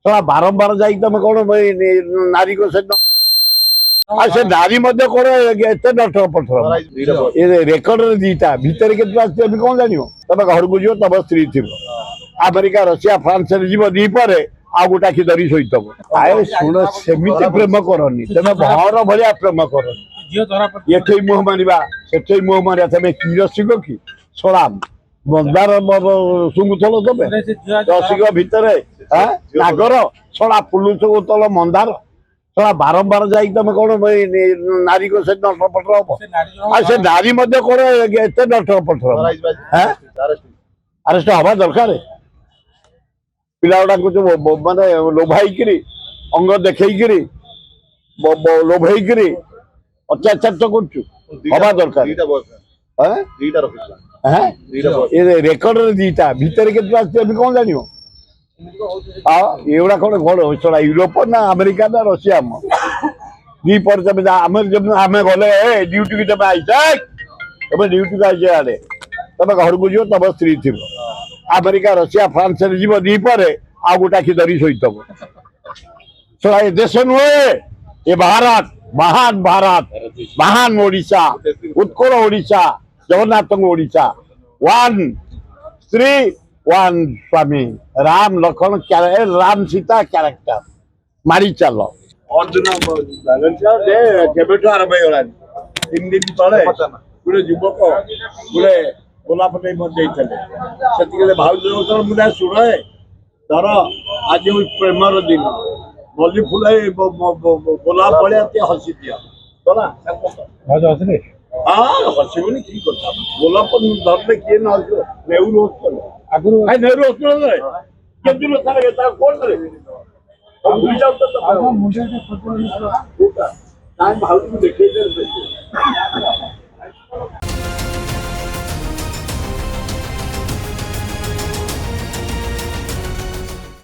ବାରମ୍ବାର ଯାଇକି ତମେ କଣ ନାରୀଙ୍କ ସହିତ ସେ ନାରୀ ମଧ୍ୟ କଣ ଏତେ ନଠର ପଠର ରେକର୍ଡରେ ଦିଟା ଭିତରେ କେତେ ଆସିଛି ଏବେ କଣ ଜାଣିବ? ତମେ ଘରକୁ ଯିବ ତମ ସ୍ତ୍ରୀ ଥିବ, ଆମେରିକା ରଷିଆ ଫ୍ରାନ୍ସରେ ଯିବ ଦ୍ୱିପରେ ଆଉ ଗୋଟା କି ଧରି ଶୋଇଥବ। ଆଏ ଶୁଣ, ସେମିତି ପ୍ରେମ କରନି, ତମେ ଭଅଁର ଭଳିଆ ପ୍ରେମ କରନି। ଏଠି ମୁହଁ ମାରିବା ସେଠି ମୁହଁ ମାରିବା, ତମେ କି ରସିକ କି ସଳାମ ମନ୍ଦାର ଶୁଙ୍ଗୁଥଲ ତମେ ରସିକ ଭିତରେ ନାଗର ସଳା ପୁଲୁଛ ତଳ ମନ୍ଦାର ବାରମ୍ବାର ଯାଇକି ତମେ କଣ ନାରୀଙ୍କ ସହିତ ନଟର ପଟର ହବ? ଆଉ ସେ ନାରୀ ମଧ୍ୟ କଣ ଏତେ ନଟର ପଟର ଆରେଷ୍ଟ ହବା ଦରକାର। ପିଲା ଗୁଡାକୁ ଯୋଉ ମାନେ ଲୋଭାଇକିରି ଅଙ୍ଗ ଦେଖେଇକିରି ଲୋଭେଇକିରି ଅତ୍ୟାଚାର କରୁଛୁ, ହବା ଦରକାର। ରେକର୍ଡରେ ଦିଟା ଭିତରେ କେତେ ଆସିଛି ଏବେ କଣ ଜାଣିବ? ଆଉ ଏଗୁଡା କଣ ୟୁରୋପ ନା ଆମେରିକା ନା ରଷିଆ? ଦ୍ୱିପରେ ତମେ ଆମେ ଗଲେ ଡ୍ୟୁଟି କି ତମେ ଆଇଛ, ତମେ ଡ୍ୟୁଟିକୁ ଆଇଛ ଆଡେ, ତମେ ଘରକୁ ଯିବ ତମ ସ୍ତ୍ରୀ ଥିବ, ଆମେରିକା ରଷିଆ ଫ୍ରାନ୍ସରେ ଯିବ ଦ୍ୱିପରେ ଆଉ ଗୋଟା କି ଧରି ଶୋଇଥବ। ଏ ଦେଶ ନୁହେଁ, ଏ ଭାରତ, ମହାନ ଭାରତ, ମହାନ ଓଡିଶା, ଉତ୍କଳ ଓଡିଶା, ଜଗନ୍ନାଥଙ୍କ ଓଡିଶା। ୱାନ୍ ସ୍ତ୍ରୀ ୱାନ୍ ସ୍ୱାମୀ, ରାମ ଲକ୍ଷ୍ମଣ ରାମ ସୀତା କ୍ୟାରେକ୍ଟର ମାରି ଚାଲ। କେବେଠୁ ଆରମ୍ଭ ହେଇଗଲାଣି। 3 ଦିନ ତଳେ ଗୋଟେ ଯୁବକ ଗୋଟେ ଗୋଲାପ ନେଇ ମତେ ଦେଇଥିଲେ, ସେତିକି ଭାଉଜ ମୁଁ ଶୁଣ ଧର ଆଜି ପ୍ରେମର ଦିନ, ମଲ୍ଲି ଫୁଲ ଗୋଲାପ ଭଳିଆ ହସି ଦିଅ ହସିବୁନି କି କଥା? ଗୋଲାପ ଧରିଲେ କିଏ ନ ହସିବ? ନେହେରୁ ହସୁଥିଲେ, ଆଗରୁ ନେହେରୁ ହସୁଥିଲେ କେତେ କଣ କରେ ଭୁଲି ଯାଉଛ। ଭାଉଜକୁ ଦେଖେଇ